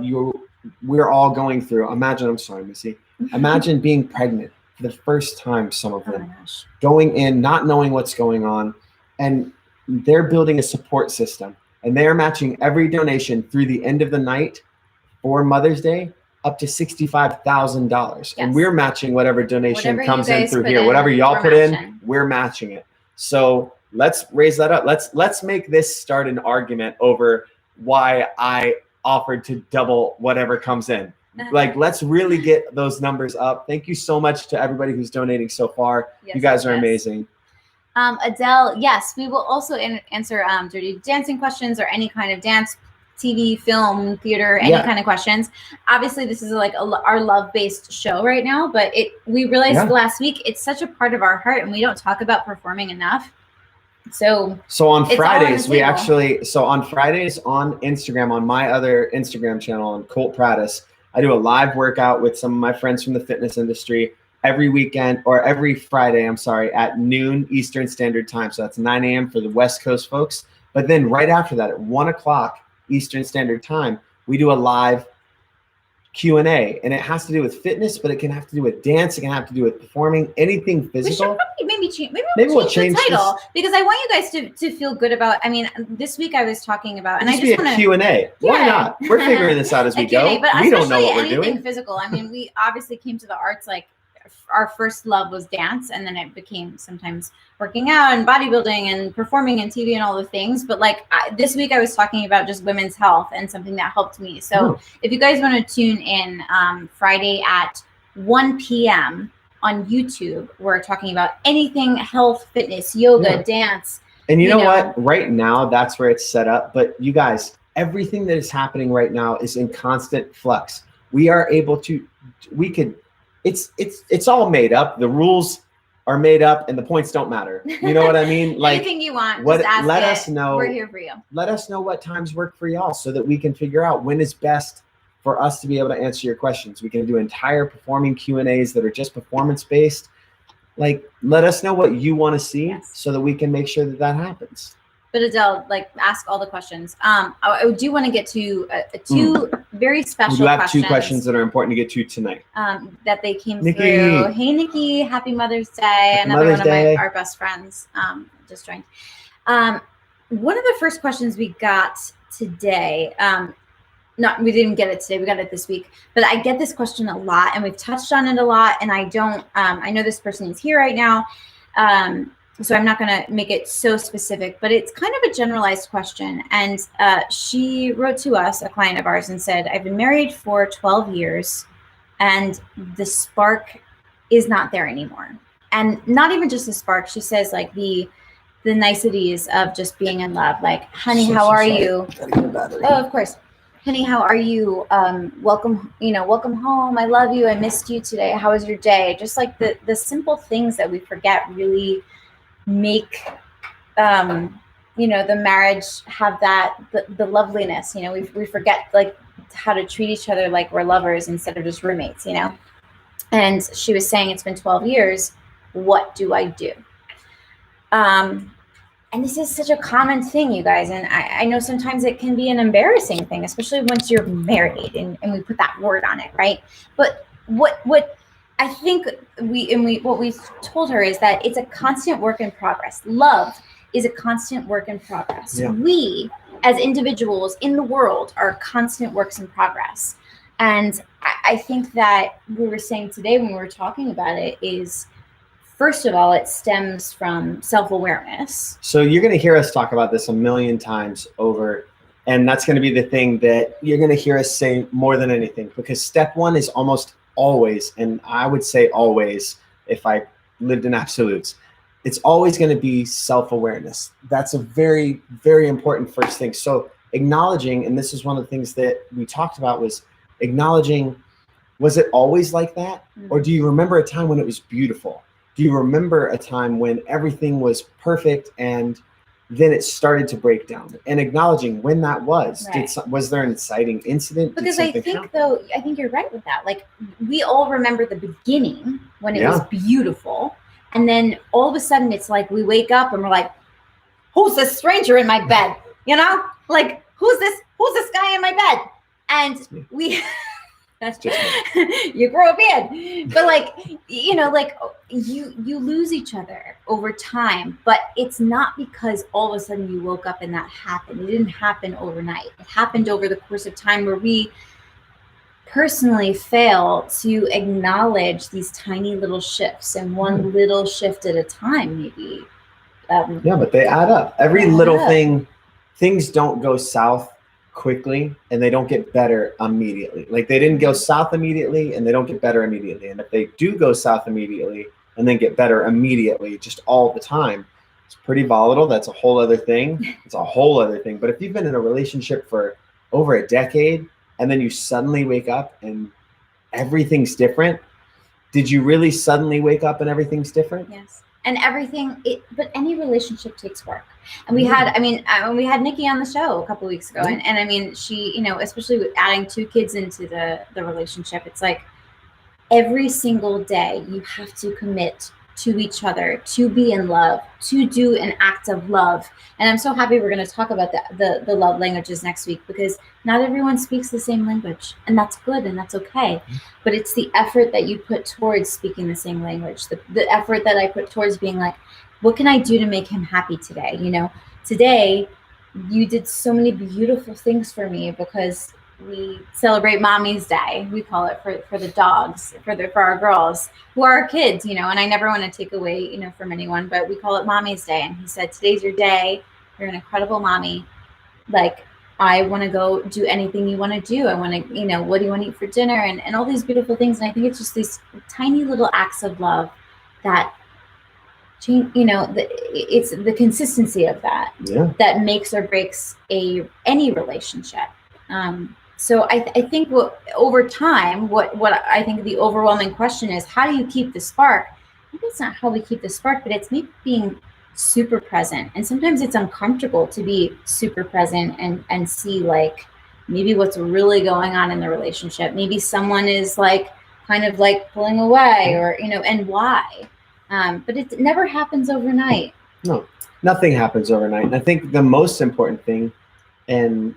we're all going through. Imagine, I'm sorry, Missy. Imagine being pregnant for the first time, some of them, going in, not knowing what's going on, and they're building a support system, and they're matching every donation through the end of the night for Mother's Day up to $65,000. Yes. And we're matching whatever donation comes in through here. Whatever y'all put in, we're matching it. So let's raise that up. Let's make this start an argument over why I offered to double whatever comes in. Like, let's really get those numbers up. Thank you so much to everybody who's donating so far. Yes, you guys are amazing. Adele, yes, we will also answer dirty dancing questions or any kind of dance, TV, film, theater, any kind of questions. Obviously, this is like our love-based show right now, but we realized last week it's such a part of our heart, and we don't talk about performing enough. So on Fridays, on Fridays on Instagram, on my other Instagram channel, on Colt Prattis, I do a live workout with some of my friends from the fitness industry every weekend, or every Friday, at noon Eastern Standard Time. So that's 9 a.m. for the West Coast folks. But then right after that, at 1 o'clock Eastern Standard Time, we do a live Q&A, and it has to do with fitness, but it can have to do with dance. It can have to do with performing, anything physical. We should maybe we'll change the title because I want you guys to feel good about. I mean, this week I was talking about, and I just want to Q&A. Why not? We're figuring this out as we go. We don't know what we're doing. Anything physical. I mean, we obviously came to the arts like our first love was dance, and then it became sometimes working out and bodybuilding and performing and TV and all the things. But like this week I was talking about just women's health and something that helped me. So if you guys want to tune in Friday at 1 p.m. on YouTube, we're talking about anything health, fitness, yoga, dance. And you know what? Right now, that's where it's set up. But you guys, everything that is happening right now is in constant flux. We are able to, it's all made up. The rules are made up and the points don't matter. You know what I mean? Like anything you want, just ask let us know. We're here for you. Let us know what times work for y'all so that we can figure out when is best for us to be able to answer your questions. We can do entire performing Q&As that are just performance based. Like, let us know what you want to see so that we can make sure that happens. But Adele, like, ask all the questions. I do want to get to two very special questions. We have two questions that are important to get to tonight. That they came through. Hey, Nikki, happy Mother's Day. Happy Another Mother's one of our best friends just joined. One of the first questions we got today, we didn't get it today, we got it this week, but I get this question a lot and we've touched on it a lot, and I know this person is here right now. So I'm not going to make it so specific, but it's kind of a generalized question. And she wrote to us, a client of ours, and said, I've been married for 12 years and the spark is not there anymore. And not even just the spark. She says like the niceties of just being in love. Like, honey, how are you? Oh, of course. Honey, how are you? Welcome home. I love you. I missed you today. How was your day? Just like the simple things that we forget really make the marriage have the loveliness. We forget like how to treat each other like we're lovers instead of just roommates. And she was saying it's been 12 years. What do I do? And this is such a common thing, you guys. And I know sometimes it can be an embarrassing thing, especially once you're married and we put that word on it, right? But what I think what we told her is that it's a constant work in progress. Love is a constant work in progress. Yeah. We, as individuals in the world, are constant works in progress. And I think that we were saying today when we were talking about it is, first of all, it stems from self-awareness. So you're going to hear us talk about this a million times over, and that's going to be the thing that you're going to hear us say more than anything, because step one is almost always, and I would say always, if I lived in absolutes, it's always going to be self-awareness. That's a very, very important first thing. So acknowledging, and this is one of the things that we talked about, was acknowledging, was it always like that? Mm-hmm. Or do you remember a time when it was beautiful? Do you remember a time when everything was perfect and then it started to break down? And acknowledging when that was. Right. Was there an exciting incident? Because I think you're right with that. Like, we all remember the beginning when it was beautiful. And then all of a sudden it's like we wake up and we're like, who's this stranger in my bed? Like, who's this guy in my bed? And we that's just you grow up in, but like, you know, like you lose each other over time, but it's not because all of a sudden you woke up and that happened. It didn't happen overnight. It happened over the course of time, where we personally fail to acknowledge these tiny little shifts, and one little shift at a time, maybe. Yeah, but they add up. Every little thing, things don't go south quickly, and they don't get better immediately. Like, they didn't go south immediately, and they don't get better immediately. And if they do go south immediately and then get better immediately, just all the time, it's pretty volatile. That's a whole other thing. It's a whole other thing. But if you've been in a relationship for over a decade, and then you suddenly wake up and everything's different, did you really suddenly wake up and everything's different? Yes. And but any relationship takes work. And we had, we had Nikki on the show a couple of weeks ago, and I mean, she, you know, especially with adding 2 kids into the relationship, it's like every single day you have to commit to each other, to be in love, to do an act of love. And I'm so happy we're going to talk about the love languages next week, because not everyone speaks the same language, and that's good and that's okay. But it's the effort that you put towards speaking the same language, the effort that I put towards being like, what can I do to make him happy today? You know, today you did so many beautiful things for me, because we celebrate Mommy's Day. We call it for the dogs, for our girls who are our kids, you know, and I never want to take away, you know, from anyone, but we call it Mommy's Day. And he said, today's your day. You're an incredible mommy. Like, I want to go do anything you want to do. I want to, you know, what do you want to eat for dinner? And all these beautiful things. And I think it's just these tiny little acts of love that change, you know, it's the consistency of that that makes or breaks any relationship. So I think over time, what I think the overwhelming question is, how do you keep the spark? Maybe it's not how we keep the spark, but it's maybe being super present. And sometimes it's uncomfortable to be super present and see, like, maybe what's really going on in the relationship. Maybe someone is like kind of like pulling away, or, you know, and why. But it never happens overnight. No, nothing happens overnight. And I think the most important thing, and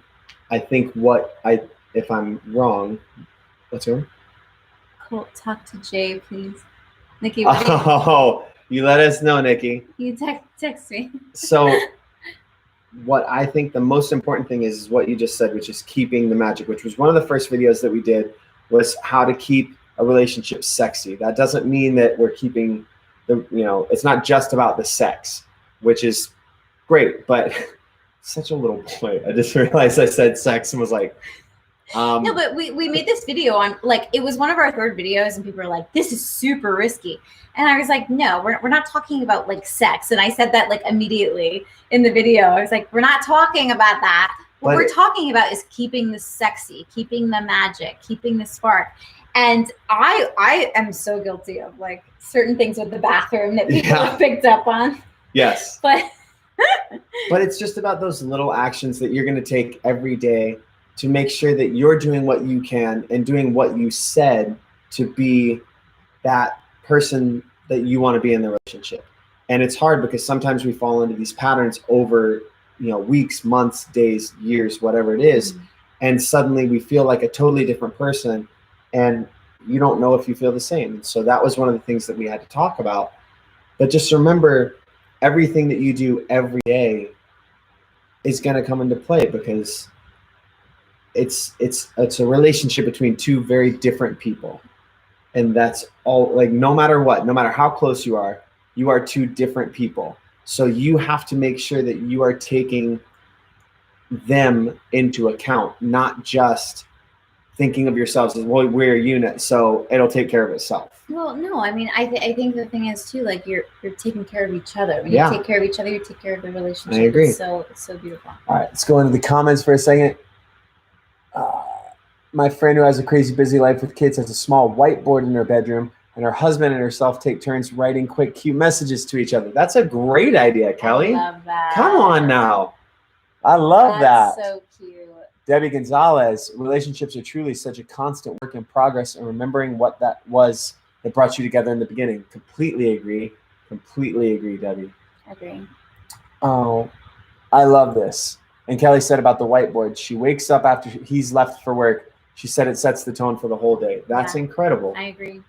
I think if I'm wrong, what's your name? Colt, talk to Jay, please. Nikki, you let us know, Nikki. You text me. So what I think the most important thing is what you just said, which is keeping the magic, which was one of the first videos that we did, was how to keep a relationship sexy. That doesn't mean that we're keeping it's not just about the sex, which is great, but such a little boy. I just realized I said sex and was like, no, but we made this video on, like, it was one of our third videos, and people were like, this is super risky. And I was like, no, we're not talking about like sex. And I said that like immediately in the video. I was like, we're not talking about that. What we're talking about is keeping the sexy, keeping the magic, keeping the spark. And I am so guilty of like certain things with the bathroom that people have picked up on. Yes. But it's just about those little actions that you're going to take every day to make sure that you're doing what you can and doing what you said to be that person that you want to be in the relationship. And it's hard because sometimes we fall into these patterns over, weeks, months, days, years, whatever it is. And suddenly we feel like a totally different person, and you don't know if you feel the same. So that was one of the things that we had to talk about. But just remember, everything that you do every day is going to come into play, because it's a relationship between two very different people. And that's all, like, no matter what, no matter how close you are two different people. So you have to make sure that you are taking them into account, not just thinking of yourselves as, well, we're a unit, so it'll take care of itself. Well, no, I mean, I think the thing is too, like, you're taking care of each other. When you take care of each other, you take care of the relationship. I agree. It's so beautiful. All right, let's go into the comments for a second. My friend who has a crazy busy life with kids has a small whiteboard in her bedroom, and her husband and herself take turns writing quick, cute messages to each other. That's a great idea, Kelly. I love that. Come on now. I love that. That's so cute. Debbie Gonzalez, relationships are truly such a constant work in progress, and remembering what that was that brought you together in the beginning. Completely agree. Completely agree, Debbie. Agree. Oh, I love this. And Kelly said about the whiteboard, she wakes up after he's left for work. She said it sets the tone for the whole day. That's incredible. I agree.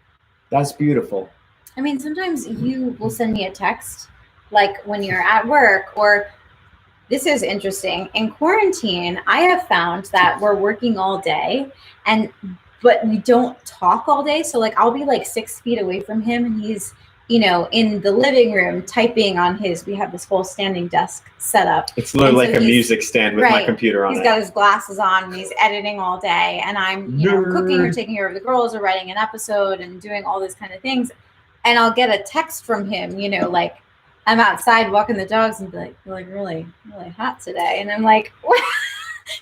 That's beautiful. I mean, sometimes you will send me a text, like when you're at work, or this is interesting. In quarantine, I have found that we're working all day, but we don't talk all day. So like I'll be like 6 feet away from him, and he's, you know, in the living room typing on we have this whole standing desk set up. It's literally like a music stand with my computer on it. He's got his glasses on and he's editing all day, and I'm, you know, cooking or taking care of the girls or writing an episode and doing all these kind of things. And I'll get a text from him, you know, like I'm outside walking the dogs and be like, you're like really, really hot today. And I'm like, what?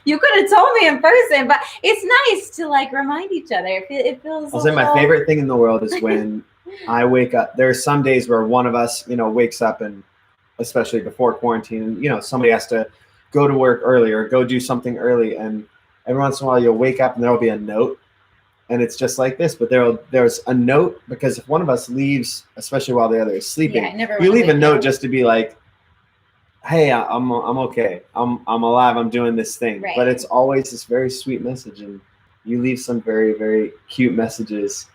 You could have told me in person, but it's nice to like remind each other. It feels. I'll say my favorite thing in the world is when I wake up. There are some days where one of us, you know, wakes up, and especially before quarantine, and, you know, somebody has to go to work early or go do something early. And every once in a while you'll wake up and there'll be a note, and it's just like this, but there's a note, because if one of us leaves, especially while the other is sleeping, you leave a note just to be like, hey, I'm okay. I'm alive. I'm doing this thing. Right. But it's always this very sweet message, and you leave some very, very cute messages,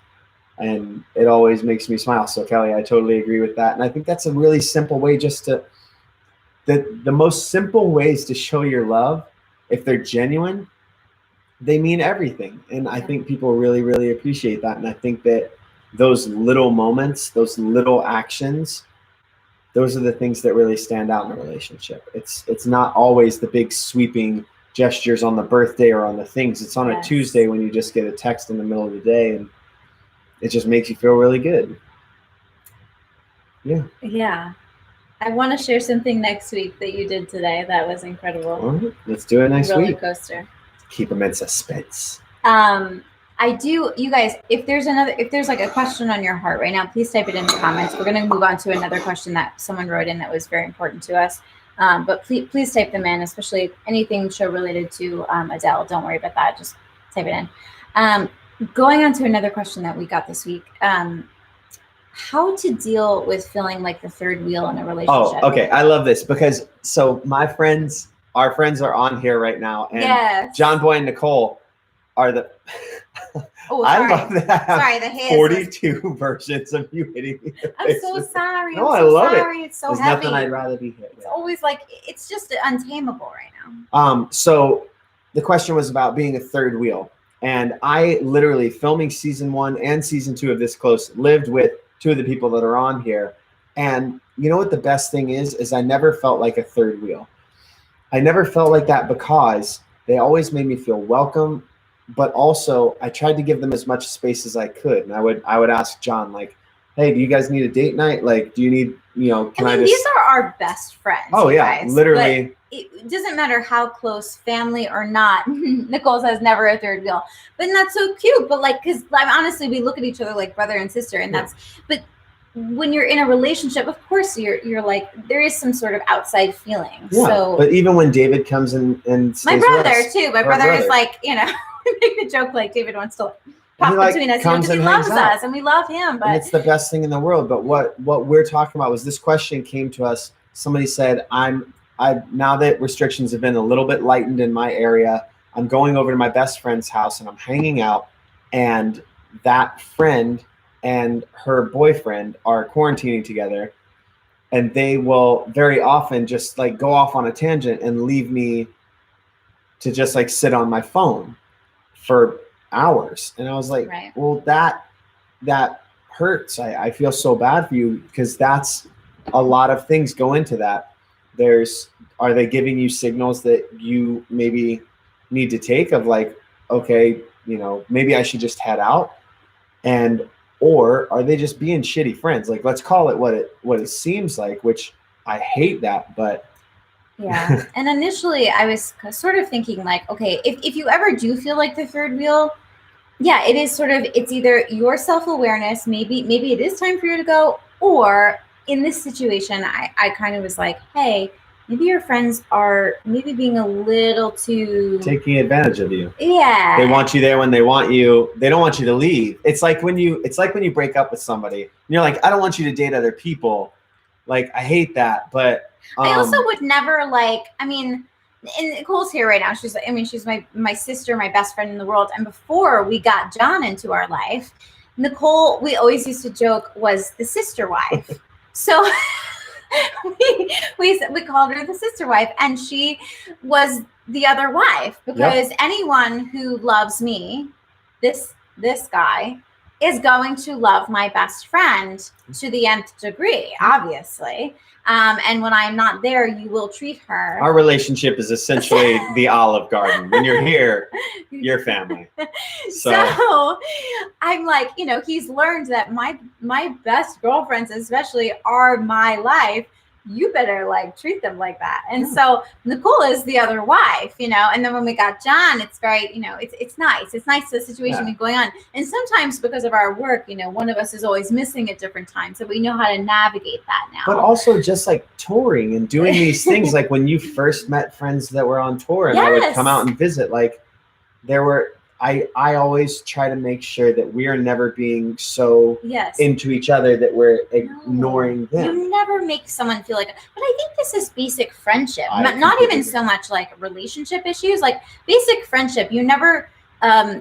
and it always makes me smile. So Kelly, I totally agree with that. And I think that's a really simple way the most simple ways to show your love, if they're genuine, they mean everything. And I think people really, really appreciate that. And I think that those little moments, those little actions, those are the things that really stand out in a relationship. It's not always the big sweeping gestures on the birthday or on the things. It's on a Tuesday when you just get a text in the middle of the day, and it just makes you feel really good. Yeah. Yeah. I want to share something next week that you did today. That was incredible. All right, let's do it next week. Roller coaster. Keep them in suspense. I do, you guys, if there's like a question on your heart right now, please type it in the comments. We're going to move on to another question that someone wrote in that was very important to us. But please type them in, especially anything show related to Adele. Don't worry about that. Just type it in. Going on to another question that we got this week. How to deal with feeling like the third wheel in a relationship. Oh, okay. I love this because our friends are on here right now, and John Boy and Nicole are the. Oh, I love that. Sorry, the hands. 42 versions of you hitting me. I'm so sorry. No, I love it. It's so heavy. There's nothing I'd rather be hit with. It's always like, it's just untamable right now. So the question was about being a third wheel. And I literally, filming season 1 and season 2 of This Close, lived with 2 of the people that are on here. And you know what the best thing is I never felt like a third wheel. I never felt like that because they always made me feel welcome. But also, I tried to give them as much space as I could. And I would ask John, like, hey, do you guys need a date night? Like, do you need, these are our best friends. Oh, yeah, guys. Literally. But it doesn't matter how close, family or not. Nicole says never a third wheel. But that's so cute. But, like, because honestly, we look at each other like brother and sister. And but when you're in a relationship, of course, you're like, there is some sort of outside feeling. Yeah, so, but even when David comes in and my brother, too. My brother is like, we make the joke like David wants to pop between us because he loves us and we love him. But it's the best thing in the world. But what we're talking about was this question came to us. Somebody said, now that restrictions have been a little bit lightened in my area, I'm going over to my best friend's house and I'm hanging out, and that friend and her boyfriend are quarantining together, and they will very often just like go off on a tangent and leave me to just like sit on my phone for hours. And I was like, well, that hurts. I feel so bad for you, because that's a lot of things go into that. Are they giving you signals that you maybe need to take of like, okay, maybe I should just head out? Or are they just being shitty friends? Like, let's call it what it seems like, which I hate that, but yeah. And initially I was sort of thinking like, okay, if you ever do feel like the third wheel, yeah, it is sort of, it's either your self-awareness, maybe it is time for you to go, or in this situation, I kind of was like, hey, maybe your friends are maybe being a little too taking advantage of you. Yeah. They want you there when they want you. They don't want you to leave. It's like when you break up with somebody and you're like, I don't want you to date other people. Like, I hate that. But I also would never and Nicole's here right now. She's my sister, my best friend in the world. And before we got John into our life, Nicole, we always used to joke, was the sister wife. So we called her the sister wife, and she was the other wife, because anyone who loves me, this guy, is going to love my best friend to the nth degree, obviously. And when I'm not there, you will treat her. Our relationship is essentially the Olive Garden. When you're here, you're family. So I'm like, he's learned that my best girlfriends especially are my life. You better treat them like that. And so Nicole is the other wife, and then when we got John, it's very, it's nice. It's nice the situation be going on. And sometimes because of our work, one of us is always missing at different times. So we know how to navigate that now. But also just touring and doing these things, like when you first met friends that were on tour and I would come out and visit, I always try to make sure that we are never being so into each other that we're ignoring them. You never make someone feel but I think this is basic friendship, not even so much relationship issues, basic friendship. You never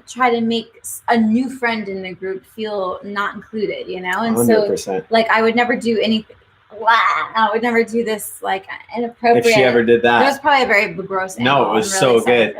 try to make a new friend in the group feel not included, and 100%. So I would never do anything. I would never do this inappropriate. If she ever did that, it was probably a very gross. No, it was really so good.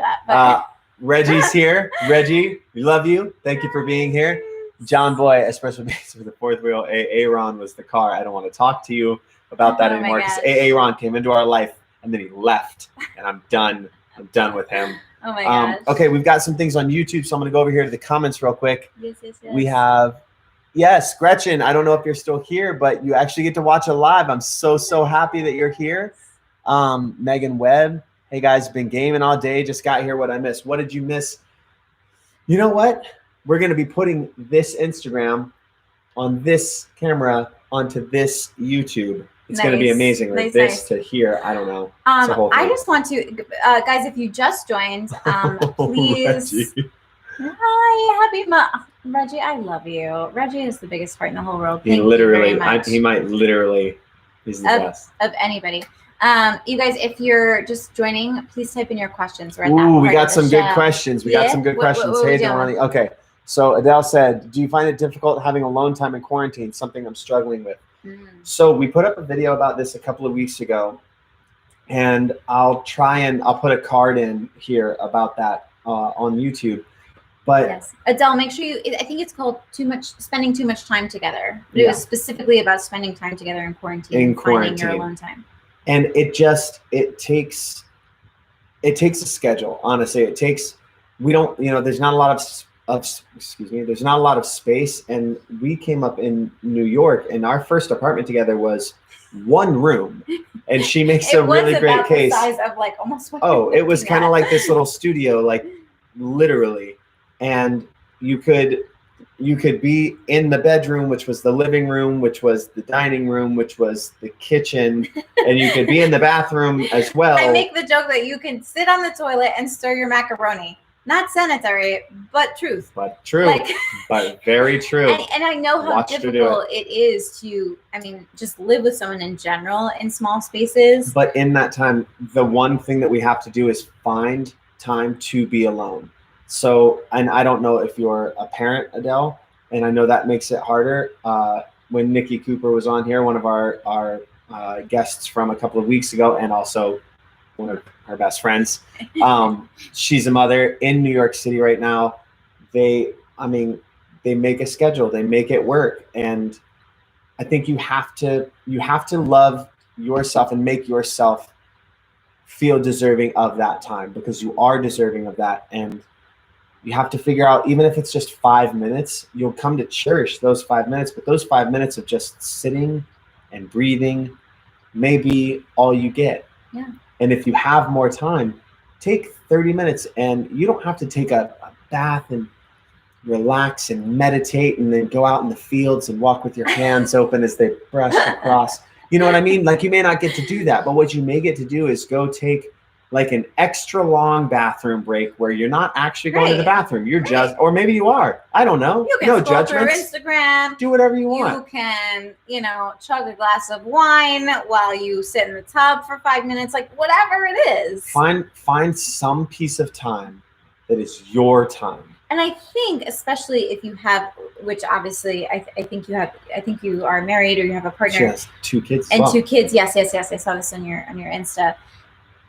Reggie's here. Reggie, we love you. Thank you for being here. John Boy, a special base for the fourth wheel. Aaron was the car. I don't want to talk to you about that anymore, because Aaron came into our life and then he left, and I'm done. I'm done with him. Oh my gosh. Okay, we've got some things on YouTube, so I'm going to go over here to the comments real quick. Yes. We have, Gretchen, I don't know if you're still here, but you actually get to watch it live. I'm so happy that you're here. Megan Webb. Hey guys, been gaming all day. Just got here. What I missed? What did you miss? You know what? We're going to be putting this Instagram on this camera onto this YouTube. It's going to be amazing. To here. I don't know. I just want to, guys, if you just joined, please. Hi, happy Reggie. I love you. Reggie is the biggest heart in the whole world. Thank you very much. He might literally. He's the best of anybody. You guys, if you're just joining, please type in your questions. We got some good questions. Got some good questions. Hey, Delani. Okay. So Adele said, do you find it difficult having alone time in quarantine? Something I'm struggling with. So we put up a video about this a couple of weeks ago, and I'll put a card in here about that on YouTube. But yes, Adele, make sure I think it's called spending too much time together. But it was specifically about spending time together in quarantine. Finding your alone time. And it takes a schedule, honestly. there's not a lot there's not a lot of space. And we came up in New York, and our first apartment together was one room. And she makes a really great case. The size of almost what it was kind of like this little studio, literally. And you could be in the bedroom, which was the living room, which was the dining room, which was the kitchen, and you could be in the bathroom as well. I make the joke that you can sit on the toilet and stir your macaroni. Not sanitary, but truth. But true. But very true. And I know how difficult it is to, just live with someone in general in small spaces. But in that time, the one thing that we have to do is find time to be alone. So, and I don't know if you're a parent, Adele, and I know that makes it harder. When Nikki Cooper was on here, one of our guests from a couple of weeks ago, and also one of her best friends, she's a mother in New York City right now. They make a schedule, they make it work. And I think you have to love yourself and make yourself feel deserving of that time, because you are deserving of that. And you have to figure out, even if it's just 5 minutes, you'll come to cherish those 5 minutes, but those 5 minutes of just sitting and breathing may be all you get. Yeah. And if you have more time, take 30 minutes, and you don't have to take a bath and relax and meditate and then go out in the fields and walk with your hands open as they brush across. You know what I mean? You may not get to do that, but what you may get to do is go take like an extra long bathroom break where you're not actually going to the bathroom. You're just, or maybe you are. I don't know. You can scroll through Instagram. Do whatever you want. You can, you know, chug a glass of wine while you sit in the tub for 5 minutes, like whatever it is. Find some piece of time that is your time. And I think, especially if you have, which obviously I think you have, I think you are married or you have a partner. She has 2 kids. And 2 kids. Yes. I saw this on your Insta.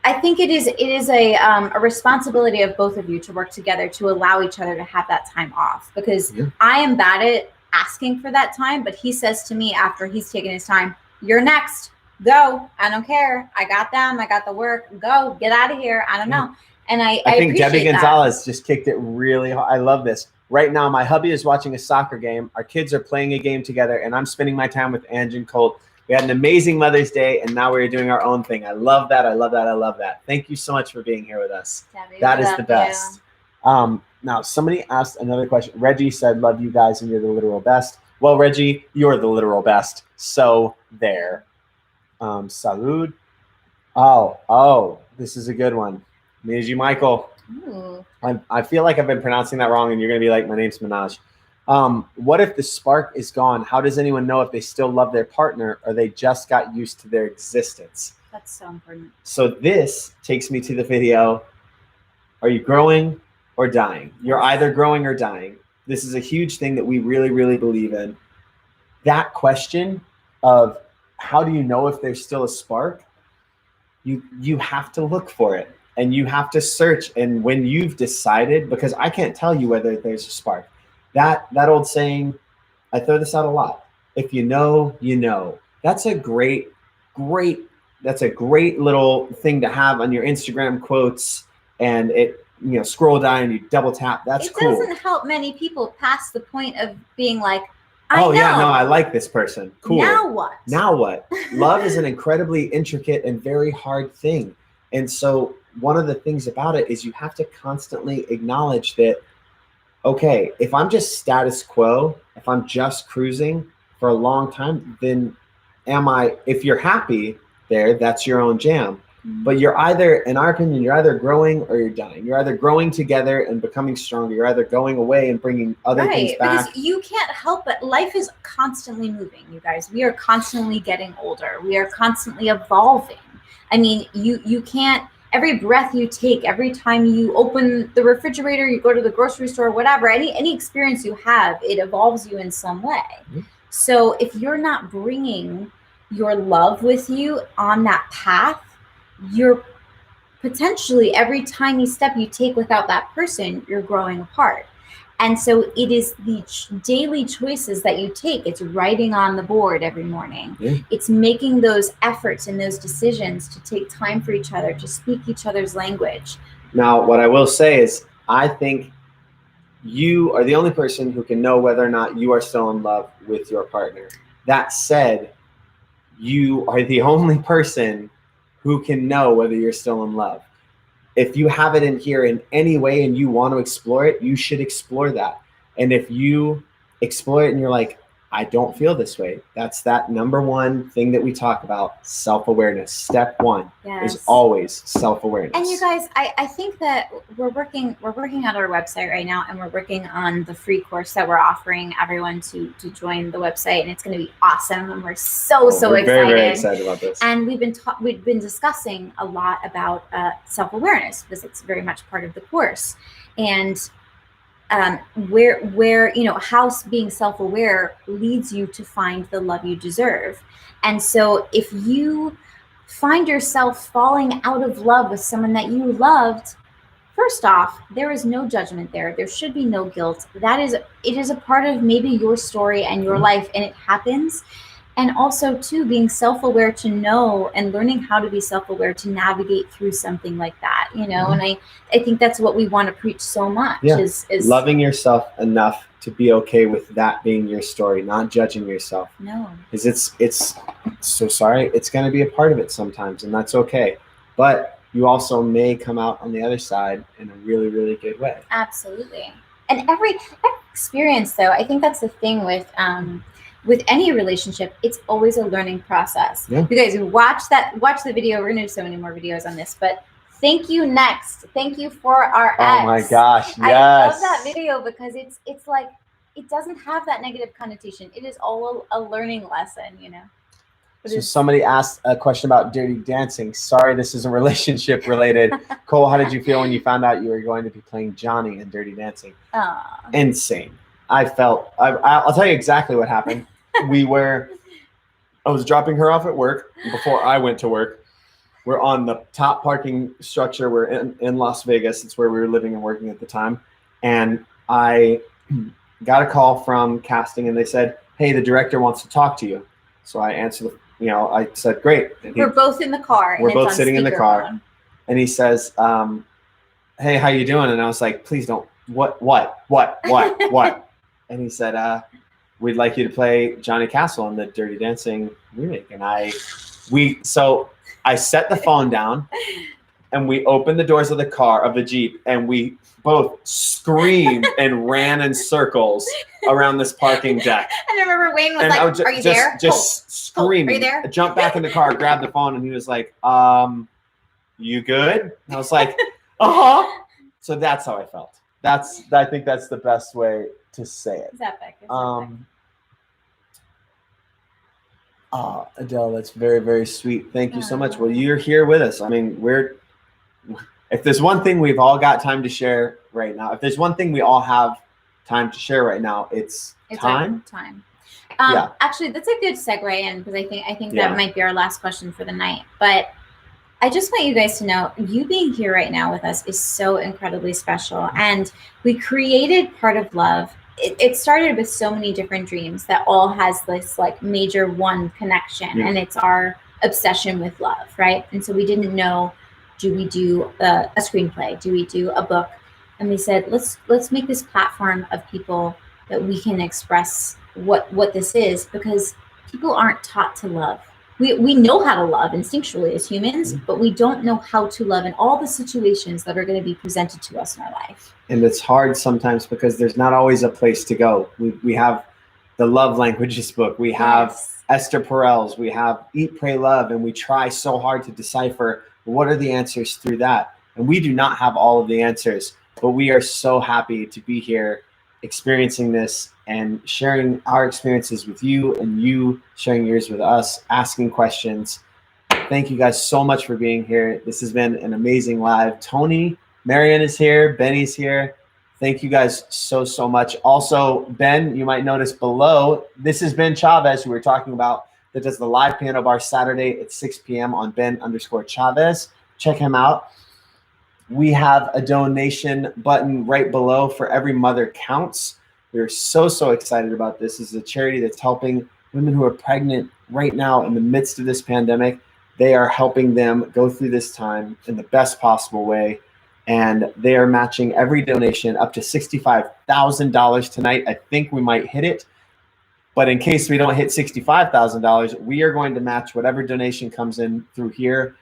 I think it is a responsibility of both of you to work together to allow each other to have that time off, because I am bad at asking for that time, but he says to me after he's taken his time, "You're next. Go. I don't care. I got them. I got the work. Go. Get out of here. I don't know." And I think Debbie Gonzalez just kicked it really hard. I love this. Right now, my hubby is watching a soccer game. Our kids are playing a game together, and I'm spending my time with Ange and Colt. We had an amazing Mother's Day, and now we're doing our own thing. I love that. I love that. I love that. Thank you so much for being here with us. Debbie, that is the best. Now, somebody asked another question. Reggie said, "Love you guys, and you're the literal best." Well, Reggie, you're the literal best. So there. Salud. Oh, this is a good one. Miji Michael. Ooh. I feel like I've been pronouncing that wrong, and you're going to be like, "My name's Minaj." What if the spark is gone? How does anyone know if they still love their partner or they just got used to their existence? That's so important. So this takes me to the video. Are you growing or dying? You're either growing or dying. This is a huge thing that we really, really believe in. That question of how do you know if there's still a spark? You have to look for it, and you have to search. And when you've decided, because I can't tell you whether there's a spark. That old saying, I throw this out a lot. If you know, you know. That's a great little thing to have on your Instagram quotes, and it, you know, scroll down and you double tap. That's cool. It doesn't help many people past the point of being like, yeah, no, I like this person. Cool. Now what? Now what? Love is an incredibly intricate and very hard thing. And so one of the things about it is you have to constantly acknowledge that, okay, if I'm just status quo, if I'm just cruising for a long time, then if you're happy there, that's your own jam. But you're either, in our opinion, you're either growing or you're dying. You're either growing together and becoming stronger. You're either going away and bringing other things back. Because you can't help it. Life is constantly moving, you guys. We are constantly getting older. We are constantly evolving. I mean, you can't, every breath you take, every time you open the refrigerator, you go to the grocery store, whatever, any experience you have, it evolves you in some way. So if you're not bringing your love with you on that path, you're potentially, every tiny step you take without that person, you're growing apart. And so it is the daily choices that you take. It's writing on the board every morning. It's making those efforts and those decisions to take time for each other, to speak each other's language. Now, what I will say is, I think you are the only person who can know whether or not you are still in love with your partner. That said, you are the only person who can know whether you're still in love. If you have it in here in any way and you want to explore it, you should explore that. And if you explore it and you're like, I don't feel this way, that's that number one thing that we talk about, self-awareness. Step one is always self-awareness. And you guys, I think that we're working on our website right now, and we're working on the free course that we're offering everyone to join the website, and it's going to be awesome. And we're so excited. Very excited about this. And we've been discussing a lot about self-awareness, because it's very much part of the course. And where you know, how being self-aware leads you to find the love you deserve. And so if you find yourself falling out of love with someone that you loved, first off, there is no judgment there. There should be no guilt. It is a part of maybe your story and your life, and it happens. And also, too, being self-aware to know, and learning how to be self-aware to navigate through something like that, you know. And I think that's what we want to preach so much, is loving yourself enough to be okay with that being your story, not judging yourself. No. Because it's so sorry, it's going to be a part of it sometimes, and that's okay. But you also may come out on the other side in a really, really good way. Absolutely. And every experience, though, I think that's the thing with any relationship, it's always a learning process. You guys watch the video. We're going to do so many more videos on this, but Thank you next. Thank you for our ex. Oh my gosh, yes. I love that video because it's like, it doesn't have that negative connotation. It is all a learning lesson, you know. So somebody asked a question about Dirty Dancing. Sorry, this isn't relationship related. Cole, how did you feel when you found out you were going to be playing Johnny in Dirty Dancing? Insane. I'll tell you exactly what happened. I was dropping her off at work before I went to work. We're on the top parking structure. We're in Las Vegas. It's where we were living and working at the time. And I got a call from casting and they said, hey, the director wants to talk to you. So I answered I said, great. We're both in the car. We're both sitting in the car. And he says, hey, how you doing? And I was like, please don't. What? And he said, we'd like you to play Johnny Castle in the Dirty Dancing remake. And so I set the phone down and we opened the doors of the Jeep, and we both screamed and ran in circles around this parking deck. And I remember Wayne was like, are you there? Just screaming. Are you there? I jumped back in the car, grabbed the phone, and he was like, you good? And I was like, uh-huh. So that's how I felt. I think that's the best way to say it. It's epic. Adele, that's very, very sweet. Thank you so much. Well, you're here with us. I mean, if there's one thing we've all got time to share right now, if there's one thing we all have time to share right now, it's time. Actually, that's a good segue in, because I think that might be our last question for the night. But I just want you guys to know, you being here right now with us is so incredibly special. And we created Part of Love. It started with so many different dreams that all has this like major one connection, and it's our obsession with love, right? And so we didn't know, do we do a screenplay? Do we do a book? And we said, let's make this platform of people that we can express what this is, because people aren't taught to love. We know how to love instinctually as humans, but we don't know how to love in all the situations that are going to be presented to us in our life. And it's hard sometimes because there's not always a place to go. We have the Love Languages book. We have Esther Perel's. We have Eat, Pray, Love. And we try so hard to decipher what are the answers through that. And we do not have all of the answers, but we are so happy to be here experiencing this and sharing our experiences with you, and you sharing yours with us, asking questions. Thank you guys so much for being here. This has been an amazing live. Tony, Marianne is here. Benny's here. Thank you guys so much. Also, Ben, you might notice below, this is Ben Chavez, who we're talking about, that does the live piano bar Saturday at 6 p.m. on Ben_Chavez. Check him out. We have a donation button right below for Every Mother Counts. We're so excited about this. This is a charity that's helping women who are pregnant right now in the midst of this pandemic. They are helping them go through this time in the best possible way. And they are matching every donation up to $65,000 tonight. I think we might hit it. But in case we don't hit $65,000, we are going to match whatever donation comes in through here.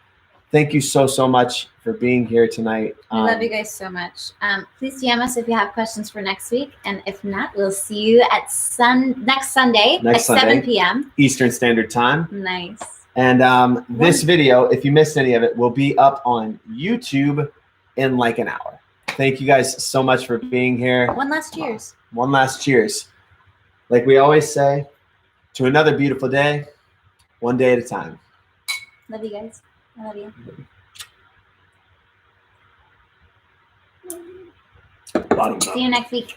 Thank you so much for being here tonight. I love you guys so much. Please DM us if you have questions for next week. And if not, we'll see you at next Sunday at 7 p.m. Eastern Standard Time. Nice. And this video, if you missed any of it, will be up on YouTube in like an hour. Thank you guys so much for being here. One last cheers. One last cheers. Like we always say, to another beautiful day, one day at a time. Love you guys. I love you. See you next week.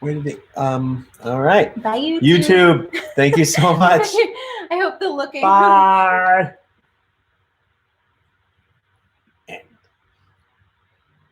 Where did it? All right. Bye, YouTube. YouTube. Thank you so much. I hope the looking. Bye.